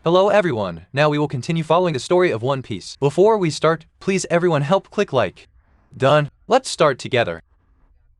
Hello everyone, now we will continue following the story of One Piece. Before we start, please everyone help click like. Done. Let's start together.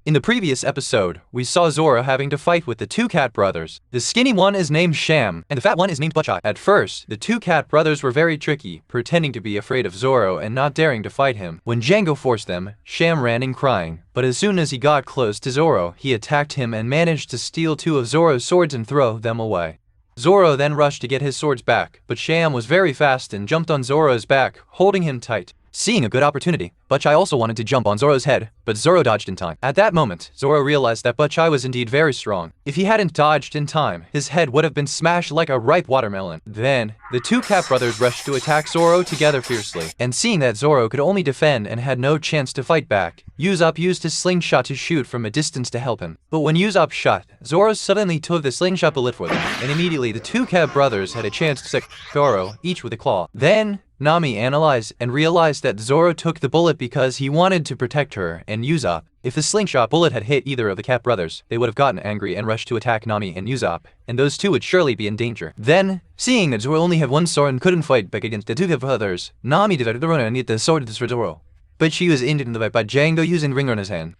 In the previous episode, we saw Zoro having to fight with the two cat brothers. The skinny one is named Sham, and the fat one is named Butchai. At first, the two cat brothers were very tricky, pretending to be afraid of Zoro and not daring to fight him. When Django forced them, Sham ran in crying, but as soon as he got close to Zoro, he attacked him and managed to steal two of Zoro's swords and throw them away. Zoro then rushed to get his swords back, but Sham was very fast and jumped on Zoro's back, holding him tight. Seeing a good opportunity, Butchai also wanted to jump on Zoro's head, but Zoro dodged in time. At that moment, Zoro realized that Butchai was indeed very strong. If he hadn't dodged in time, his head would have been smashed like a ripe watermelon. Then, the two cat brothers rushed to attack Zoro together fiercely, and seeing that Zoro could only defend and had no chance to fight back, Usopp used his slingshot to shoot from a distance to help him. But when Usopp shot, Zoro suddenly took the slingshot bullet for them, and immediately the two cat brothers had a chance to sick Zoro, each with a claw. Then, Nami analyzed and realized that Zoro took the bullet because he wanted to protect her and Usopp. If the slingshot bullet had hit either of the cat brothers, they would have gotten angry and rushed to attack Nami and Usopp, and those two would surely be in danger. Then, seeing that Zoro only had one sword and couldn't fight back against the two cat brothers, Nami decided to run and get the sword for Zoro. But she was injured in the fight by Django using ring on his hand.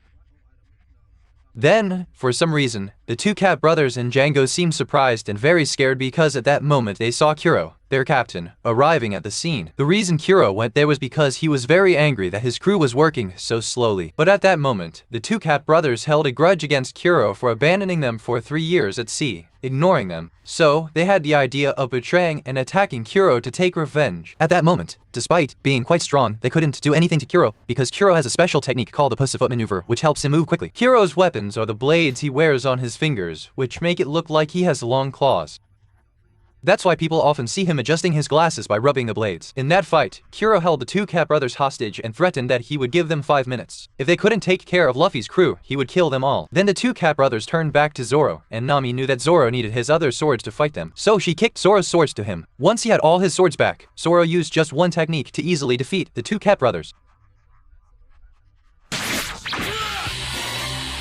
Then, for some reason, the two cat brothers and Django seemed surprised and very scared because at that moment they saw Kuro, their captain, arriving at the scene. The reason Kuro went there was because he was very angry that his crew was working so slowly. But at that moment, the two cat brothers held a grudge against Kuro for abandoning them for 3 years at sea, ignoring them. So, they had the idea of betraying and attacking Kuro to take revenge. At that moment, despite being quite strong, they couldn't do anything to Kuro because Kuro has a special technique called the pussyfoot maneuver, which helps him move quickly. Kuro's weapons are the blades he wears on his fingers, which make it look like he has long claws. That's why people often see him adjusting his glasses by rubbing the blades. In that fight, Kuro held the two cat brothers hostage and threatened that he would give them 5 minutes. If they couldn't take care of Luffy's crew, he would kill them all. Then the two cat brothers turned back to Zoro, and Nami knew that Zoro needed his other swords to fight them. So she kicked Zoro's swords to him. Once he had all his swords back, Zoro used just one technique to easily defeat the two cat brothers.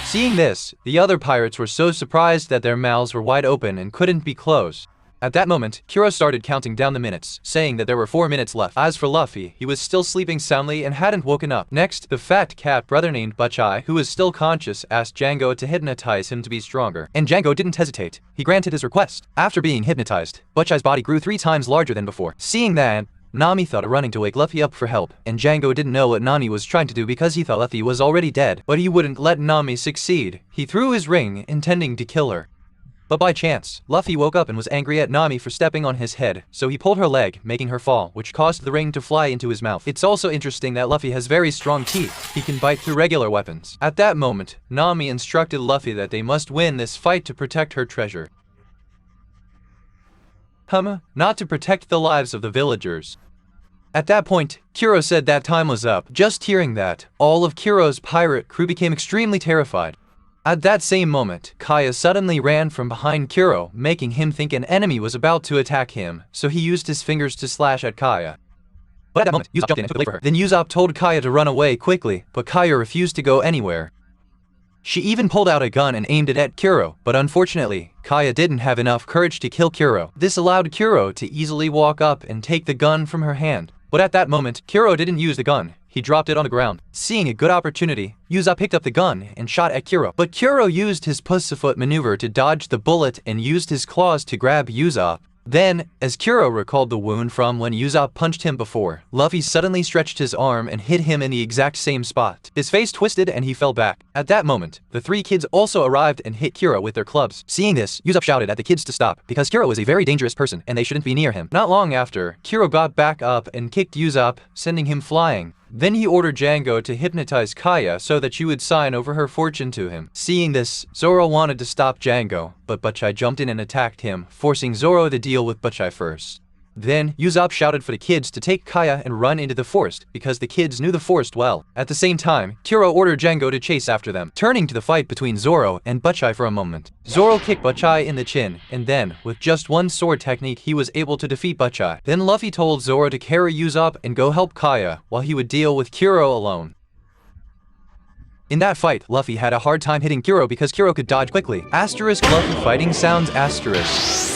Seeing this, the other pirates were so surprised that their mouths were wide open and couldn't be closed. At that moment, Kuro started counting down the minutes, saying that there were 4 minutes left. As for Luffy, he was still sleeping soundly and hadn't woken up. Next, the fat cat brother named Butchai, who was still conscious, asked Django to hypnotize him to be stronger. And Django didn't hesitate. He granted his request. After being hypnotized, Butchai's body grew 3 times larger than before. Seeing that, Nami thought of running to wake Luffy up for help, and Django didn't know what Nami was trying to do because he thought Luffy was already dead. But he wouldn't let Nami succeed. He threw his ring, intending to kill her. But by chance, Luffy woke up and was angry at Nami for stepping on his head, so he pulled her leg, making her fall, which caused the ring to fly into his mouth. It's also interesting that Luffy has very strong teeth. He can bite through regular weapons. At that moment, Nami instructed Luffy that they must win this fight to protect her treasure. Not to protect the lives of the villagers. At that point, Kuro said that time was up. Just hearing that, all of Kuro's pirate crew became extremely terrified. At that same moment, Kaya suddenly ran from behind Kuro, making him think an enemy was about to attack him, so he used his fingers to slash at Kaya. But at that moment, Usopp jumped in and took the blade for her. Then Usopp told Kaya to run away quickly, but Kaya refused to go anywhere. She even pulled out a gun and aimed it at Kuro, but unfortunately, Kaya didn't have enough courage to kill Kuro. This allowed Kuro to easily walk up and take the gun from her hand. But at that moment, Kuro didn't use the gun. He dropped it on the ground. Seeing a good opportunity, Usopp picked up the gun and shot at Kuro. But Kuro used his pussyfoot maneuver to dodge the bullet and used his claws to grab Usopp. Then, as Kuro recalled the wound from when Usopp punched him before, Luffy suddenly stretched his arm and hit him in the exact same spot. His face twisted and he fell back. At that moment, the 3 kids also arrived and hit Kuro with their clubs. Seeing this, Usopp shouted at the kids to stop, because Kuro is a very dangerous person and they shouldn't be near him. Not long after, Kuro got back up and kicked Usopp, sending him flying. Then he ordered Django to hypnotize Kaya so that she would sign over her fortune to him. Seeing this, Zoro wanted to stop Django, but Butchai jumped in and attacked him, forcing Zoro to deal with Butchai first. Then, Usopp shouted for the kids to take Kaya and run into the forest, because the kids knew the forest well. At the same time, Kuro ordered Django to chase after them, turning to the fight between Zoro and Butchai for a moment. Zoro kicked Butchai in the chin, and then, with just one sword technique, he was able to defeat Butchai. Then Luffy told Zoro to carry Usopp and go help Kaya, while he would deal with Kuro alone. In that fight, Luffy had a hard time hitting Kuro because Kuro could dodge quickly. Asterisk Luffy fighting sounds asterisk.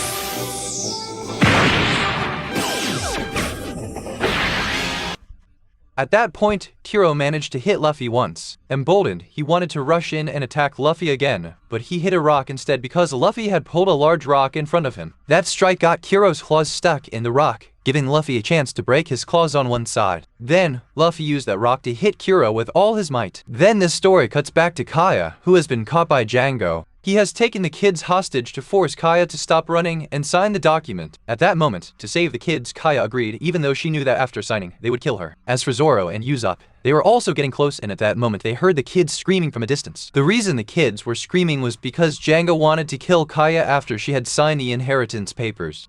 At that point, Kuro managed to hit Luffy once. Emboldened, he wanted to rush in and attack Luffy again, but he hit a rock instead because Luffy had pulled a large rock in front of him. That strike got Kuro's claws stuck in the rock, giving Luffy a chance to break his claws on one side. Then, Luffy used that rock to hit Kuro with all his might. Then this story cuts back to Kaya, who has been caught by Django. He has taken the kids hostage to force Kaya to stop running and sign the document. At that moment, to save the kids, Kaya agreed, even though she knew that after signing, they would kill her. As for Zoro and Usopp, they were also getting close, and at that moment they heard the kids screaming from a distance. The reason the kids were screaming was because Django wanted to kill Kaya after she had signed the inheritance papers.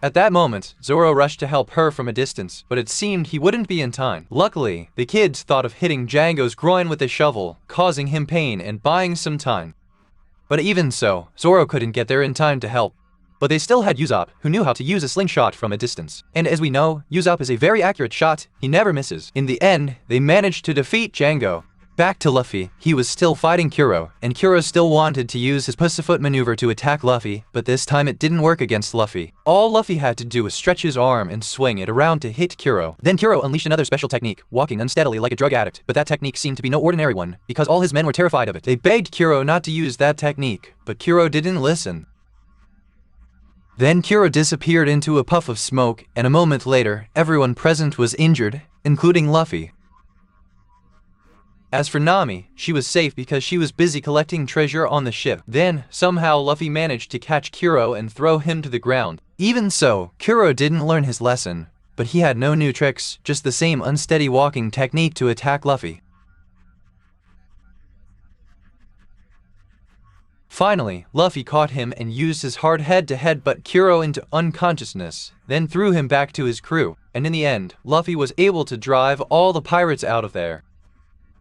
At that moment, Zoro rushed to help her from a distance, but it seemed he wouldn't be in time. Luckily, the kids thought of hitting Django's groin with a shovel, causing him pain and buying some time. But even so, Zoro couldn't get there in time to help. But they still had Usopp, who knew how to use a slingshot from a distance. And as we know, Usopp is a very accurate shot, he never misses. In the end, they managed to defeat Django. Back to Luffy, he was still fighting Kuro, and Kuro still wanted to use his pussyfoot maneuver to attack Luffy, but this time it didn't work against Luffy. All Luffy had to do was stretch his arm and swing it around to hit Kuro. Then Kuro unleashed another special technique, walking unsteadily like a drug addict, but that technique seemed to be no ordinary one, because all his men were terrified of it. They begged Kuro not to use that technique, but Kuro didn't listen. Then Kuro disappeared into a puff of smoke, and a moment later, everyone present was injured, including Luffy. As for Nami, she was safe because she was busy collecting treasure on the ship. Then, somehow Luffy managed to catch Kuro and throw him to the ground. Even so, Kuro didn't learn his lesson, but he had no new tricks, just the same unsteady walking technique to attack Luffy. Finally, Luffy caught him and used his hard head to headbutt Kuro into unconsciousness, then threw him back to his crew, and in the end, Luffy was able to drive all the pirates out of there.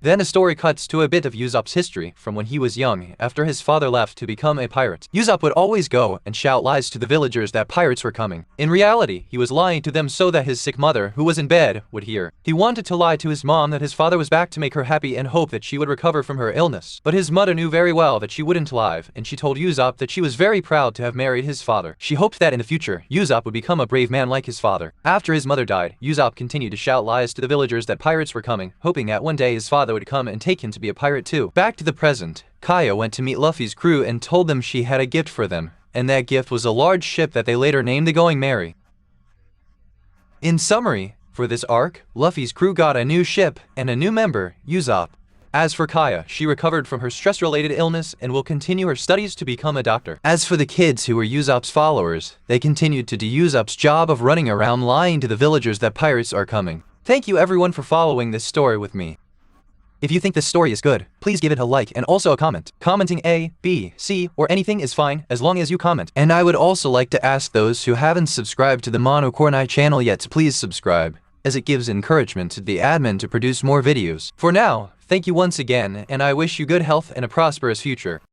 Then the story cuts to a bit of Usopp's history from when he was young, after his father left to become a pirate. Usopp would always go and shout lies to the villagers that pirates were coming. In reality, he was lying to them so that his sick mother, who was in bed, would hear. He wanted to lie to his mom that his father was back to make her happy and hope that she would recover from her illness. But his mother knew very well that she wouldn't lie, and she told Usopp that she was very proud to have married his father. She hoped that in the future, Usopp would become a brave man like his father. After his mother died, Usopp continued to shout lies to the villagers that pirates were coming, hoping that one day his father would come and take him to be a pirate too. Back to the present, Kaya went to meet Luffy's crew and told them she had a gift for them, and that gift was a large ship that they later named the Going Merry. In summary, for this arc, Luffy's crew got a new ship and a new member, Usopp. As for Kaya, she recovered from her stress-related illness and will continue her studies to become a doctor. As for the kids who were Usopp's followers, they continued to do Usopp's job of running around lying to the villagers that pirates are coming. Thank you everyone for following this story with me. If you think this story is good, please give it a like and also a comment. Commenting A, B, C, or anything is fine as long as you comment. And I would also like to ask those who haven't subscribed to the Monocorni channel yet to please subscribe, as it gives encouragement to the admin to produce more videos. For now, thank you once again, and I wish you good health and a prosperous future.